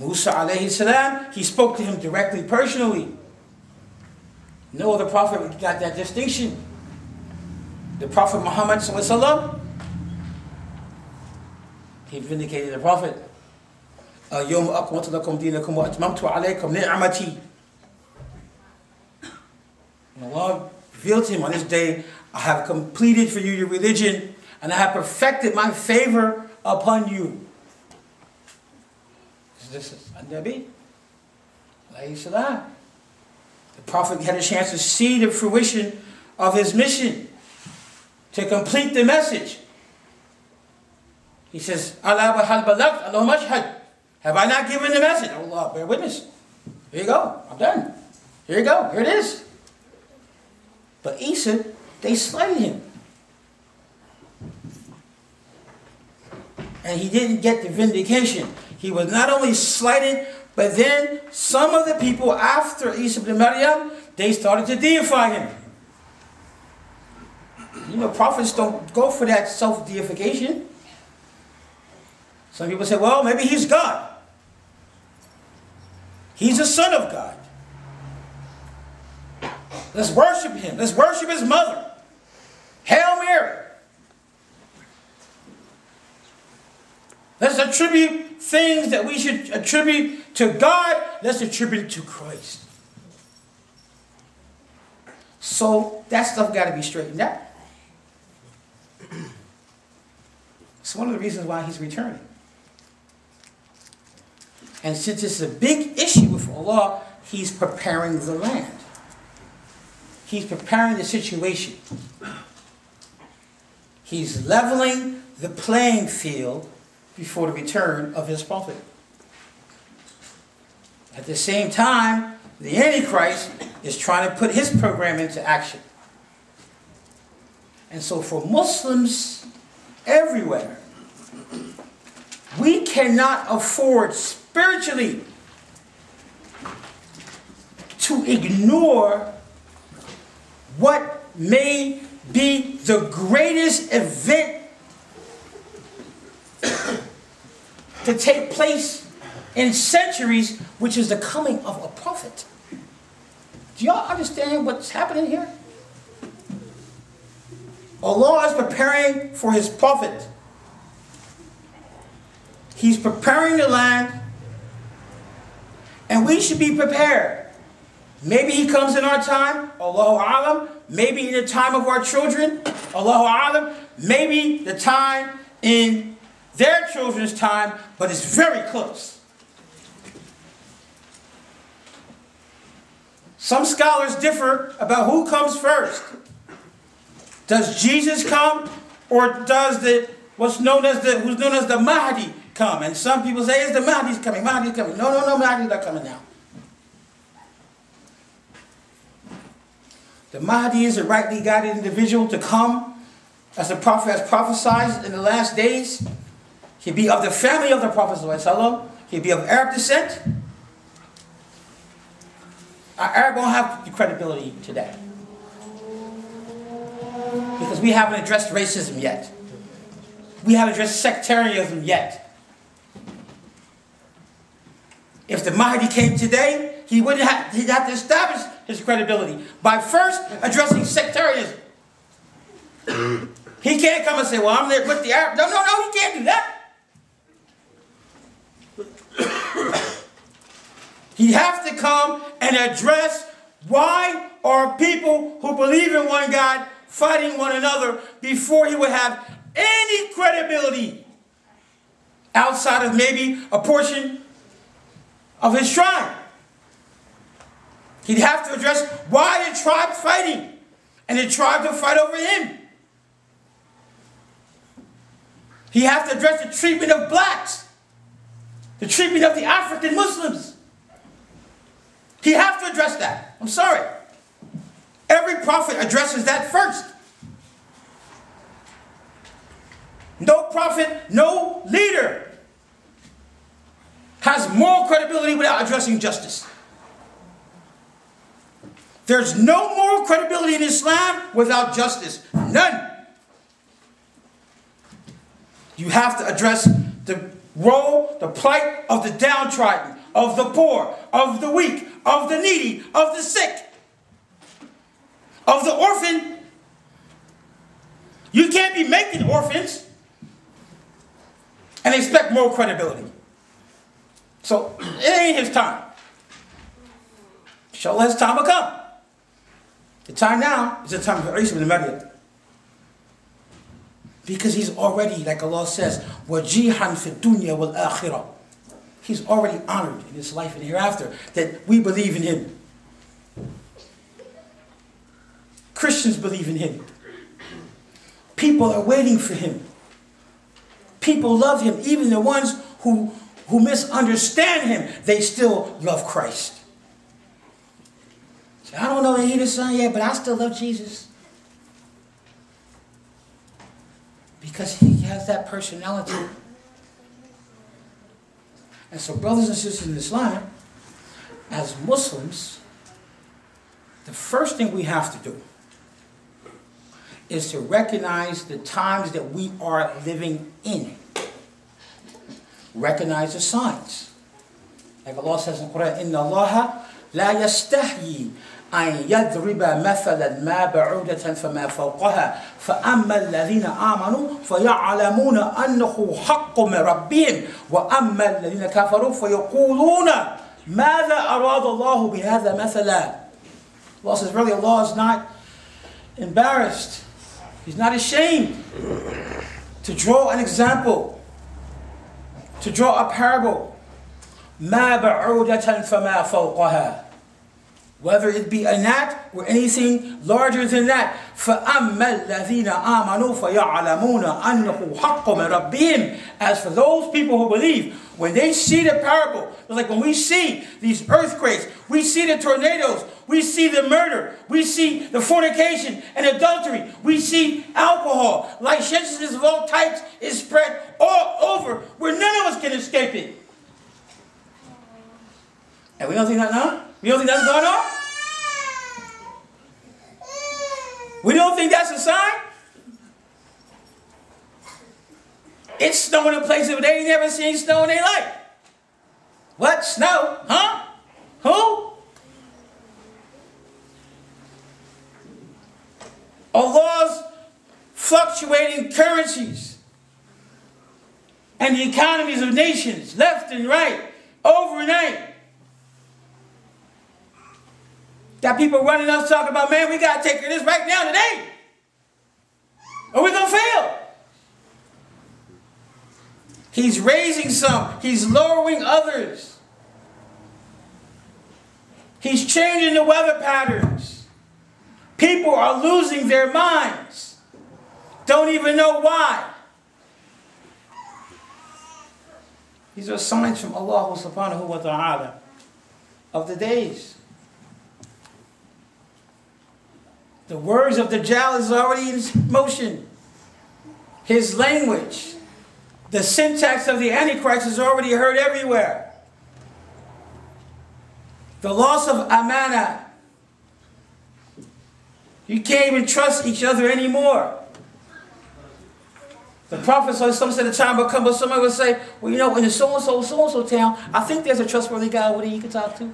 Musa alayhi salam, he spoke to him directly, personally. No other prophet got that distinction. The Prophet Muhammad sallallahu alaihi wasallam, he vindicated the Prophet. اليوم أكملت لكم دينكم وأتممت عليكم نعمتي. And Allah revealed to him, on this day, I have completed for you your religion, and I have perfected my favor upon you. This is Nabi alayhi salam. The Prophet had a chance to see the fruition of his mission, to complete the message. He says, Allah bahal balagh, Allahumma ashhad. Have I not given the message? Allah, bear witness. Here you go. I'm done. Here you go. Here it is. But Isa, they slighted him. And he didn't get the vindication. He was not only slighted, but then some of the people after Isa ibn Maryam, they started to deify him. You know, prophets don't go for that self-deification. Some people say, well, maybe he's God. He's the son of God. Let's worship him. Let's worship his mother. Hail Mary. Let's attribute things that we should attribute to God. Let's attribute it to Christ. So that stuff got to be straightened out. It's one of the reasons why he's returning. And since it's a big issue with Allah, he's preparing the land. He's preparing the situation. He's leveling the playing field before the return of his prophet. At the same time, the Antichrist is trying to put his program into action. And so for Muslims everywhere, we cannot afford spiritually to ignore what may be the greatest event to take place in centuries, which is the coming of a prophet. Do y'all understand what's happening here? Allah is preparing for his prophet. He's preparing the land, and we should be prepared. Maybe he comes in our time, Allahu Alam. Maybe in the time of our children, Allahu Alam. Maybe the time in their children's time, but it's very close. Some scholars differ about who comes first. Does Jesus come, or does who's known as the Mahdi come? And some people say it's the Mahdi's coming. Mahdi's coming. No, Mahdi's not coming now. The Mahdi is a rightly guided individual to come, as the Prophet has prophesied in the last days. He'd be of the family of the Prophet ﷺ. He'd be of Arab descent. Our Arab won't have the credibility today, because we haven't addressed racism yet. We haven't addressed sectarianism yet. If the Mahdi came today, he'd have to establish his credibility by first addressing sectarianism. He can't come and say, well, I'm there with the Arab. No, he can't do that. He'd have to come and address why are people who believe in one God fighting one another before he would have any credibility outside of maybe a portion of his tribe. He'd have to address why the tribe's fighting, and the tribe will fight over him. He'd have to address the treatment of blacks, the treatment of the African Muslims. He'd have to address that. I'm sorry. Every prophet addresses that first. No prophet, no leader has moral credibility without addressing justice. There's no moral credibility in Islam without justice. None. You have to address the role, the plight of the downtrodden, of the poor, of the weak, of the needy, of the sick, of the orphan. You can't be making orphans and expect more credibility. So it ain't his time. Inshallah, his time will come. The time now is the time of Isa ibn Maryam. Because he's already, like Allah says, وَجِيحًا فِي الدُّنْيَا وَالْآخِرَةِ. He's already honored in this life and hereafter that we believe in him. Christians believe in him. People are waiting for him. People love him. Even the ones who misunderstand him, they still love Christ. So I don't know that he's the son yet, but I still love Jesus. Because he has that personality. And so brothers and sisters in Islam, as Muslims, the first thing we have to do is to recognize the times that we are living in. Recognize the signs. Like Allah says in the Quran, إِنَّ اللَّهَ لَا يَسْتَحْيِي أَنْ يَضْرِبَ مَثَلًا مَا بَعُودَةً فَمَا فَوْقَهَا فَأَمَّا الَّذِينَ آمَنُوا فَيَعْلَمُونَ أَنَّهُ حَقٌّ مِّن رَبِّهِمْ وَأَمَّا الَّذِينَ كَفَرُوا فَيَقُولُونَ مَاذَا أَرَادَ اللَّهُ بِهَذَا مَثَلًا. Allah says, really, Allah is not embarrassed. He's not ashamed to draw an example, to draw a parable. مَا بَعُودَةً فَمَا فَوْقَهَا. Whether it be a gnat or anything larger than that. فَأَمَّا الَّذِينَ آمَنُوا فَيَعْلَمُونَ أَنَّهُ حَقٌّ مِّن رَبِّهِمْ. As for those people who believe, when they see the parable, like when we see these earthquakes, we see the tornadoes, we see the murder, we see the fornication and adultery, we see alcohol, licentiousness of all types is spread all over where none of us can escape it. And we don't think that now? We don't think that's going on? We don't think that's a sign? It's snowing in places where they ain't never seen snow in their life. What? Snow? Huh? Who? Allah's fluctuating currencies and the economies of nations, left and right, overnight. Got people running up talking about, man, we got to take care of this right now, today, or we're going to fail. He's raising some. He's lowering others. He's changing the weather patterns. People are losing their minds. Don't even know why. These are signs from Allah subhanahu wa ta'ala of the days. The words of Dajjal is already in motion. His language, the syntax of the Antichrist is already heard everywhere. The loss of amana. You can't even trust each other anymore. The Prophet said the time will come, but somebody would say, well, you know, in the so-and-so town, I think there's a trustworthy guy over there you can talk to.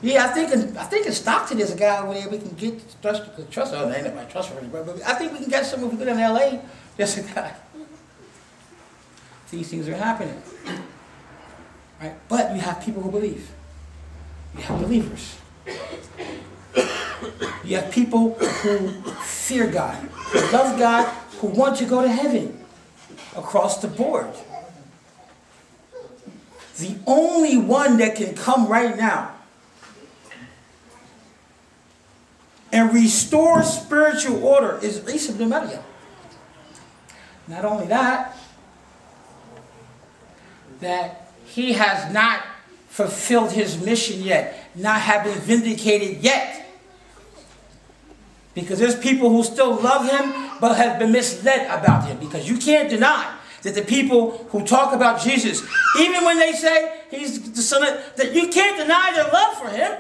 Yeah, I think in Stockton there's a guy over there we can get trust. Oh, there ain't nobody trustworthy, but I think we can get someone if we go down to L.A. There's a guy. These things are happening, right? But you have people who believe. You have believers. You have people who fear God, who love God, who want to go to heaven across the board. The only one that can come right now and restore spiritual order is Isa ibn Maryam. Not only that he has not fulfilled his mission yet, not have been vindicated yet. Because there's people who still love him, but have been misled about him. Because you can't deny that the people who talk about Jesus, even when they say he's the son of, that you can't deny their love for him.